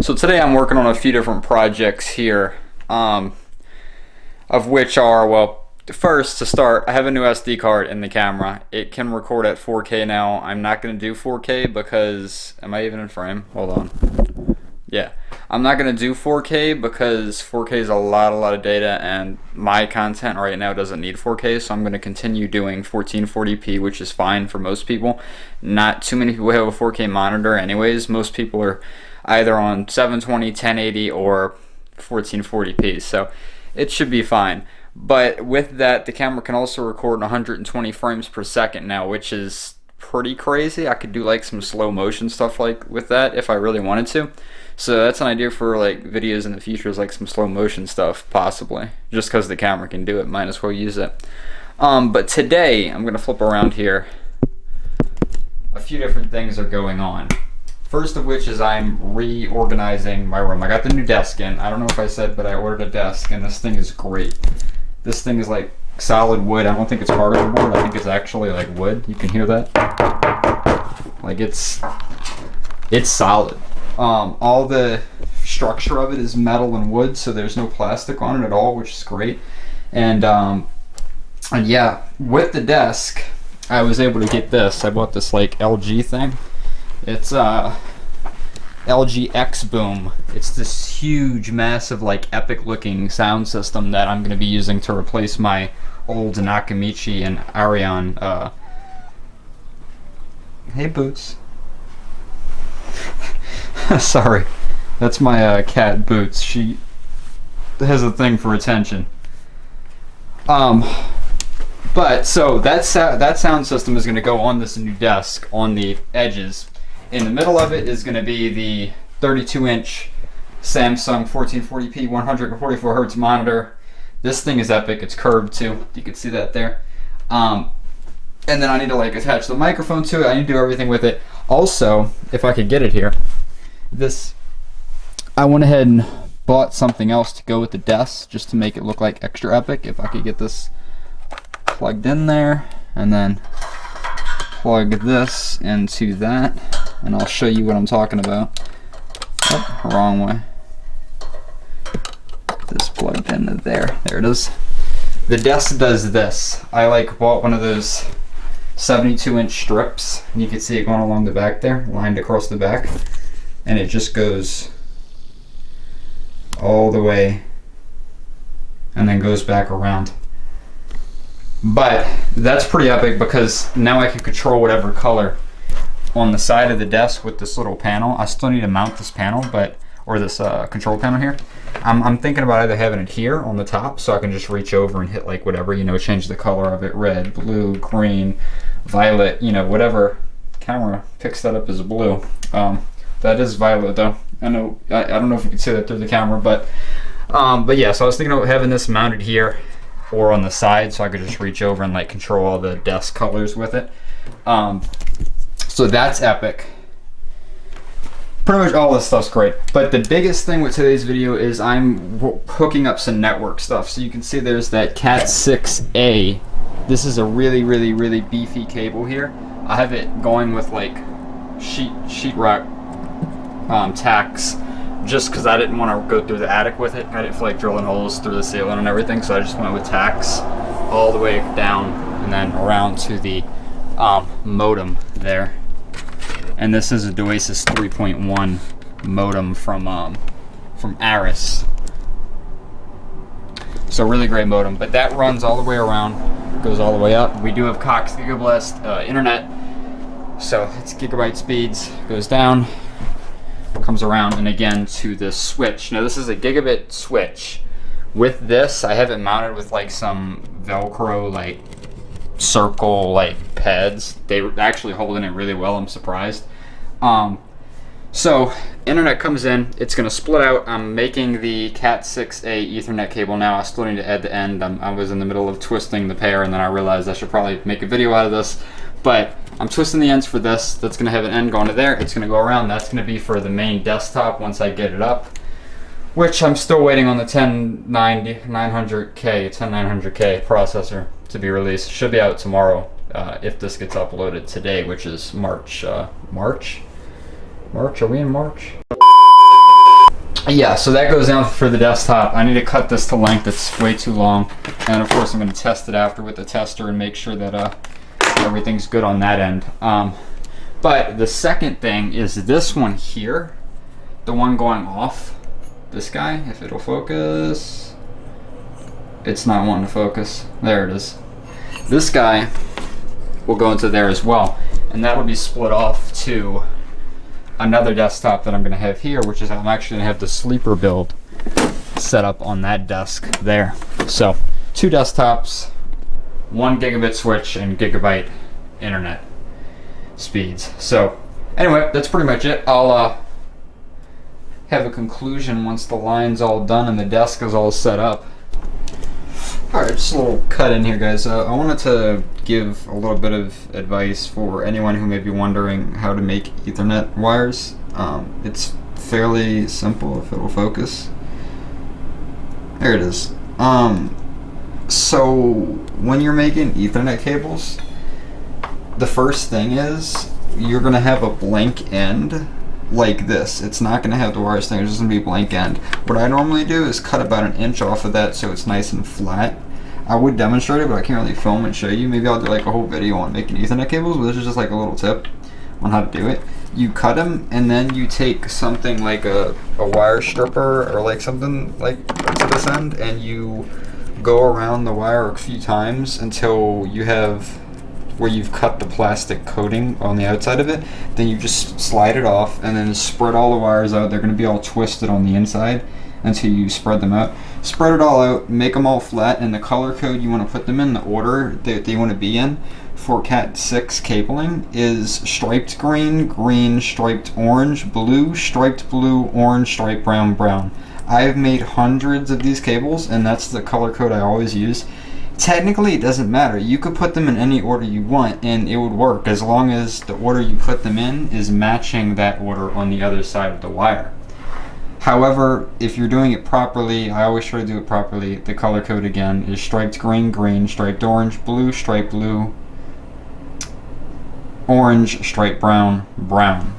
So today I'm working on a few different projects here, of which are, well, first to start, I have a new SD card in the camera. It can record at 4K now. I'm not going to do 4K because, am I even in frame? Hold on. Yeah, I'm not going to do 4K because 4K is a lot of data, and my content right now doesn't need 4K, so I'm going to continue doing 1440p, which is fine for most people. Not too many people have a 4K monitor anyways. Most people are either on 720, 1080, or 1440p, so it should be fine. But with that, the camera can also record 120 frames per second now, which is pretty crazy. I could do like some slow motion stuff like with that if I really wanted to. So that's an idea for like videos in the future, is like some slow motion stuff possibly. Just because the camera can do it, might as well use it. But today I'm gonna flip around here. A few different things are going on. First of which is I'm reorganizing my room. I got the new desk in. I don't know if I said, but I ordered a desk, and this thing is great. This thing is like solid wood. I don't think it's particle board. I think it's actually like wood. You can hear that? Like it's solid. All the structure of it is metal and wood, so there's no plastic on it at all, which is great. And yeah, with the desk, I was able to get this. I bought this like LG thing. It's LG X Boom. It's this huge, massive, like epic looking sound system that I'm going to be using to replace my old Nakamichi and Arion. Hey Boots. Sorry, that's my cat Boots. She has a thing for attention. But so that sound system is going to go on this new desk on the edges. In the middle of it is going to be the 32-inch Samsung 1440p 144 hertz monitor. This thing is epic. It's curved too. You can see that there. And then I need to like attach the microphone to it. I need to do everything with it. Also, if I could get it here, I went ahead and bought something else to go with the desk just to make it look like extra epic. If I could get this plugged in there and then plug this into that, and I'll show you what I'm talking about. Oh, wrong way. This plugged into there. There it is. The desk does this. I like bought one of those 72-inch strips, and you can see it going along the back there, lined across the back, and it just goes all the way and then goes back around. But that's pretty epic because now I can control whatever color on the side of the desk with this little panel. I still need to mount this panel, or this control panel here. I'm thinking about either having it here on the top so I can just reach over and hit like whatever, change the color of it, red, blue, green, violet, whatever camera picks that up as blue. That is violet though. I know, I don't know if you can see that through the camera, but yeah, so I was thinking about having this mounted here or on the side so I could just reach over and like control all the desk colors with it. So that's epic. Pretty much all this stuff's great. But the biggest thing with today's video is I'm hooking up some network stuff. So you can see there's that Cat 6A. This is a really beefy cable here. I have it going with like sheetrock tacks, just because I didn't want to go through the attic with it. I didn't feel like drilling holes through the ceiling and everything, so I just went with tacks all the way down and then around to the modem there. And this is a Oasis 3.1 modem from Aris. So really great modem, but that runs all the way around, goes all the way up. We do have Cox GigaBlast internet, so it's gigabyte speeds, goes down, comes around, and again to the switch. Now this is a gigabit switch. With this, I have it mounted with like some Velcro like circle like pads. They're actually holding it really well, I'm surprised. So internet comes in, it's gonna split out. I'm making the Cat 6A Ethernet cable now. I still need to add the end. I was in the middle of twisting the pair, and then I realized I should probably make a video out of this, but I'm twisting the ends for this. That's gonna have an end going to there. It's gonna go around. That's gonna be for the main desktop once I get it up, which I'm still waiting on the 10900K processor to be released. Should be out tomorrow if this gets uploaded today, which is March. March? Are we in March? yeah, so that goes down for the desktop. I need to cut this to length. It's way too long. And of course I'm going to test it after with the tester and make sure that everything's good on that end. But the second thing is this one here, the one going off. This guy, if it'll focus. It's not wanting to focus. There it is. This guy will go into there as well. And that'll be split off to another desktop that I'm going to have here, which is I'm actually going to have the sleeper build set up on that desk there. So 2 desktops, 1 gigabit switch, and gigabyte internet speeds. So anyway, that's pretty much it. I'll have a conclusion once the line's all done and the desk is all set up. Alright, just a little cut in here, guys. I wanted to give a little bit of advice for anyone who may be wondering how to make Ethernet wires. It's fairly simple if it will focus. There it is. So when you're making Ethernet cables, the first thing is you're going to have a blank end like this. It's not going to have the wires thing, it's just going to be a blank end. What I normally do is cut about 1 inch off of that so it's nice and flat. I would demonstrate it, but I can't really film and show you. Maybe I'll do like a whole video on making Ethernet cables, but this is just like a little tip on how to do it. You cut them, and then you take something like a wire stripper or like something like to this end, and you go around the wire a few times until you have where you've cut the plastic coating on the outside of it. Then you just slide it off and then spread all the wires out. They're going to be all twisted on the inside until you spread them out. Spread it all out, make them all flat, and the color code you want to put them in, the order that they want to be in for Cat 6 cabling is striped green, green, striped orange, blue, striped blue, orange, striped brown, brown. I've made hundreds of these cables, and that's the color code I always use. Technically, it doesn't matter. You could put them in any order you want, and it would work as long as the order you put them in is matching that order on the other side of the wire. However, if you're doing it properly, I always try to do it properly, the color code again is striped green, green, striped orange, blue, striped blue, orange, striped brown, brown.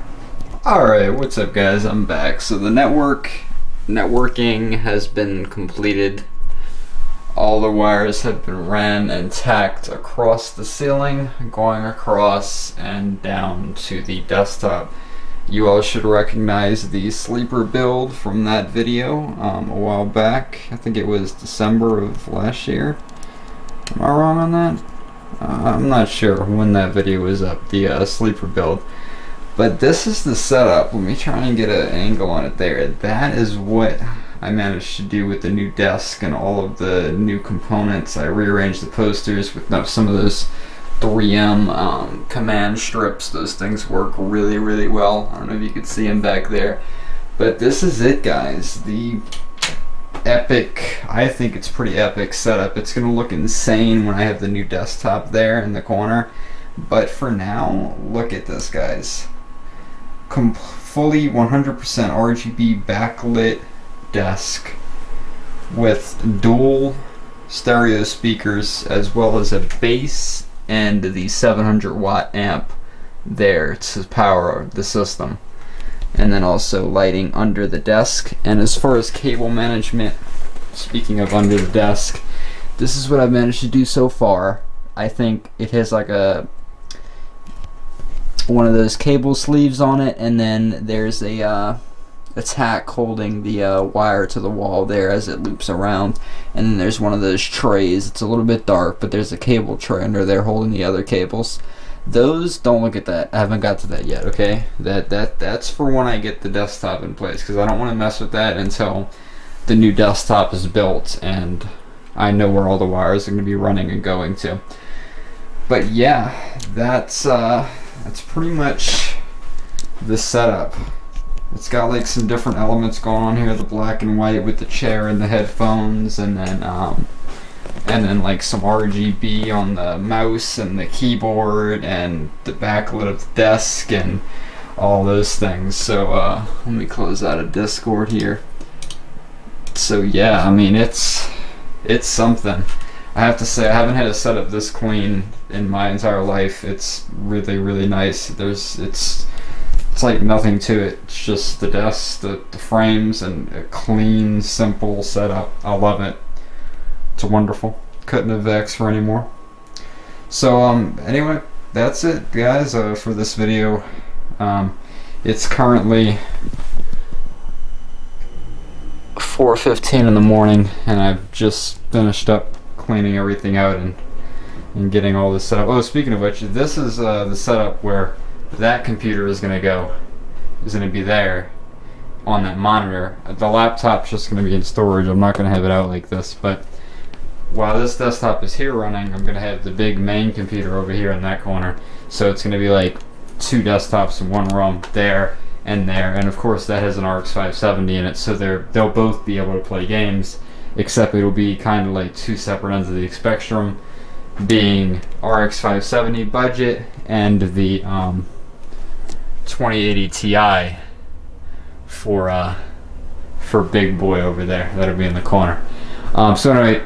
Alright, what's up guys? I'm back. So the networking has been completed. All the wires have been ran and tacked across the ceiling, going across and down to the desktop. You all should recognize the sleeper build from that video a while back. I think it was December of last year. Am I wrong on that? I'm not sure when that video was up, the sleeper build. But this is the setup. Let me try and get an angle on it there. That is what I managed to do with the new desk and all of the new components. I rearranged the posters with some of those 3M command strips. Those things work really, really well. I don't know if you could see them back there. But this is it, guys. The epic, I think it's pretty epic setup. It's going to look insane when I have the new desktop there in the corner. But for now, look at this, guys. Fully 100% RGB backlit desk with dual stereo speakers as well as a bass and the 700 watt amp there to power the system, and then also lighting under the desk. And as far as cable management, speaking of under the desk, this is what I've managed to do so far. I think it has like one of those cable sleeves on it, and then there's a tack holding the wire to the wall there as it loops around, and then there's one of those trays. It's a little bit dark, but there's a cable tray under there holding the other cables. Those, don't look at that, I haven't got to that yet, okay? That's for when I get the desktop in place, because I don't want to mess with that until the new desktop is built and I know where all the wires are going to be running and going to. But yeah, that's pretty much the setup. It's got like some different elements going on here, the black and white with the chair and the headphones, and then like some RGB on the mouse and the keyboard and the backlit of the desk and all those things. So let me close out of Discord here. So yeah, I mean it's something. I have to say, I haven't had a setup this clean in my entire life. It's really, really nice. It's It's like nothing to it. It's just the desk, the frames, and a clean, simple setup. I love it. It's wonderful. Couldn't have asked for any more. So anyway, that's it, guys, for this video. It's currently 4:15 in the morning, and I've just finished up cleaning everything out and getting all this set up. Oh, speaking of which, this is the setup where that computer is going to go. Is going to be there on that monitor. The laptop's just going to be in storage. I'm not going to have it out like this, but while this desktop is here running, I'm going to have the big main computer over here in that corner. So it's going to be like 2 desktops in one room, there and there. And of course that has an RX 570 in it, so they'll both be able to play games, except it'll be kind of like 2 separate ends of the spectrum, being RX 570 budget and the 2080 Ti for big boy over there. That'll be in the corner. So anyway,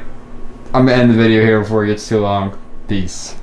I'm gonna end the video here before it gets too long. Peace.